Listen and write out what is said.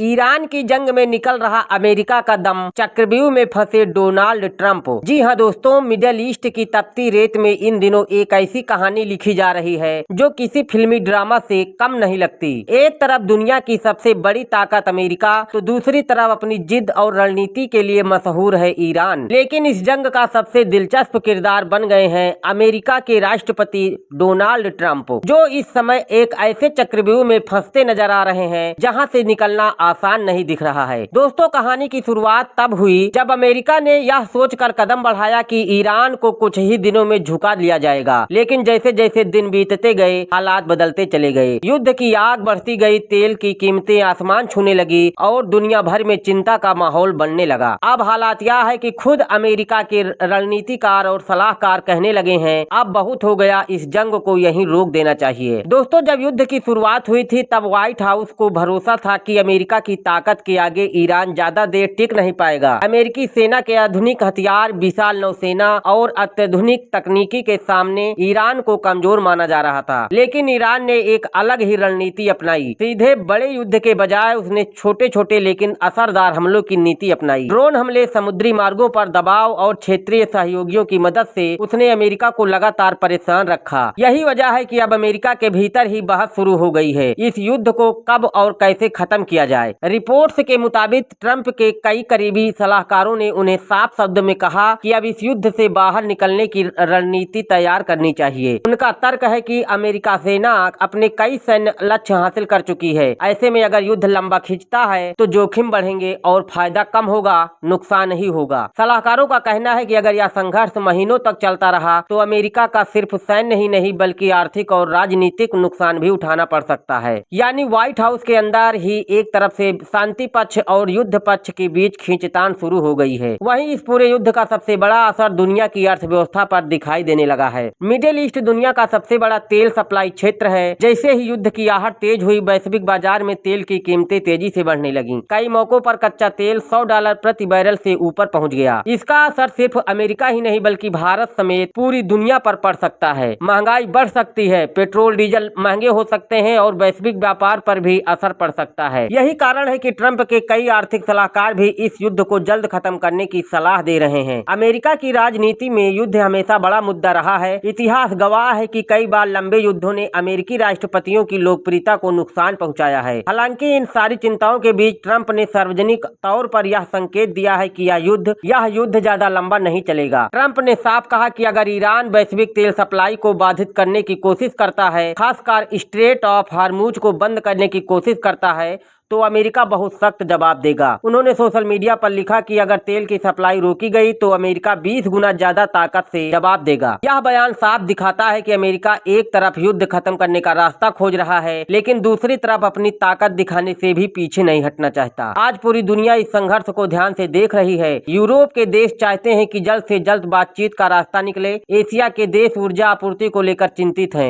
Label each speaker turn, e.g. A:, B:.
A: Iran की जंग में निकल रहा अमेरिका का दम, चक्रव्यूह में फंसे डोनाल्ड ट्रंप। जी हाँ दोस्तों, मिडिल ईस्ट की तपती रेत में इन दिनों एक ऐसी कहानी लिखी जा रही है जो किसी फिल्मी ड्रामा से कम नहीं लगती। एक तरफ दुनिया की सबसे बड़ी ताकत अमेरिका, तो दूसरी तरफ अपनी जिद और रणनीति के लिए मशहूर है ईरान। लेकिन इस जंग का सबसे दिलचस्प किरदार बन गए हैं अमेरिका के राष्ट्रपति डोनाल्ड ट्रंप, जो इस समय एक ऐसे चक्रव्यूह में फंसते नजर आ रहे हैं जहां से निकलना आसान नहीं दिख रहा है। दोस्तों, कहानी की शुरुआत तब हुई जब अमेरिका ने यह सोचकर कदम बढ़ाया कि ईरान को कुछ ही दिनों में झुका दिया जाएगा। लेकिन जैसे जैसे दिन बीतते गए, हालात बदलते चले गए। युद्ध की आग बढ़ती गई, तेल की कीमतें आसमान छूने लगी और दुनिया भर में चिंता का माहौल बनने लगा। अब हालात यह है कि खुद अमेरिका के रणनीतिकार और सलाहकार कहने लगे हैं, अब बहुत हो गया, इस जंग को यहीं रोक देना चाहिए। दोस्तों, जब युद्ध की शुरुआत हुई थी तब व्हाइट हाउस को भरोसा था कि अमेरिका की ताकत के आगे ईरान ज्यादा देर टिक नहीं पाएगा। अमेरिकी सेना के आधुनिक हथियार, विशाल नौसेना और अत्याधुनिक तकनीकी के सामने ईरान को कमजोर माना जा रहा था। लेकिन ईरान ने एक अलग ही रणनीति अपनाई। सीधे बड़े युद्ध के बजाय उसने छोटे छोटे लेकिन असरदार हमलों की नीति अपनाई। ड्रोन हमले, समुद्री मार्गों पर दबाव और क्षेत्रीय सहयोगियों की मदद से उसने अमेरिका को लगातार परेशान रखा। यही वजह है कि अब अमेरिका के भीतर ही बहस शुरू हो गई है, इस युद्ध को कब और कैसे खत्म किया जाए। रिपोर्ट्स के मुताबिक ट्रंप के कई करीबी सलाहकारों ने उन्हें साफ शब्द में कहा कि अब इस युद्ध से बाहर निकलने की रणनीति तैयार करनी चाहिए। उनका तर्क है कि अमेरिका सेना अपने कई सैन्य लक्ष्य हासिल कर चुकी है। ऐसे में अगर युद्ध लंबा खिंचता है तो जोखिम बढ़ेंगे और फायदा कम होगा, नुकसान ही होगा। सलाहकारों का कहना है कि अगर यह संघर्ष महीनों तक चलता रहा तो अमेरिका का सिर्फ सैन्य ही नहीं बल्कि आर्थिक और राजनीतिक नुकसान भी उठाना पड़ सकता है। यानी व्हाइट हाउस के अंदर ही एक तरफ से शांति पक्ष और युद्ध पक्ष के बीच खींचतान शुरू हो गई है। वहीं इस पूरे युद्ध का सबसे बड़ा असर दुनिया की अर्थव्यवस्था पर दिखाई देने लगा है। मिडिल ईस्ट दुनिया का सबसे बड़ा तेल सप्लाई क्षेत्र है। जैसे ही युद्ध की आहट तेज हुई, वैश्विक बाजार में तेल की कीमतें तेजी से बढ़ने लगी। कई मौकों पर कच्चा तेल $100 प्रति बैरल से ऊपर पहुंच गया। इसका असर सिर्फ अमेरिका ही नहीं बल्कि भारत समेत पूरी दुनिया पर पड़ सकता है। महंगाई बढ़ सकती है, पेट्रोल डीजल महंगे हो सकते हैं और वैश्विक व्यापार पर भी असर पड़ सकता है। यही कारण है कि ट्रंप के कई आर्थिक सलाहकार भी इस युद्ध को जल्द खत्म करने की सलाह दे रहे हैं। अमेरिका की राजनीति में युद्ध हमेशा बड़ा मुद्दा रहा है। इतिहास गवाह है कि कई बार लंबे युद्धों ने अमेरिकी राष्ट्रपतियों की लोकप्रियता को नुकसान पहुंचाया है। हालांकि इन सारी चिंताओं के बीच ट्रंप ने सार्वजनिक तौर पर यह संकेत दिया है कि यह युद्ध ज्यादा लंबा नहीं चलेगा। ट्रंप ने साफ कहा कि अगर ईरान वैश्विक तेल सप्लाई को बाधित करने की कोशिश करता है, खासकर स्ट्रेट ऑफ हार्मुज को बंद करने की कोशिश करता है, तो अमेरिका बहुत सख्त जवाब देगा। उन्होंने सोशल मीडिया पर लिखा कि अगर तेल की सप्लाई रोकी गई तो अमेरिका 20 गुना ज्यादा ताकत से जवाब देगा। यह बयान साफ दिखाता है कि अमेरिका एक तरफ युद्ध खत्म करने का रास्ता खोज रहा है, लेकिन दूसरी तरफ अपनी ताकत दिखाने से भी पीछे नहीं हटना चाहता। आज पूरी दुनिया इस संघर्ष को ध्यान से देख रही है। यूरोप के देश चाहते हैं कि जल्द से जल्द बातचीत का रास्ता निकले। एशिया के देश ऊर्जा आपूर्ति को लेकर चिंतित हैं।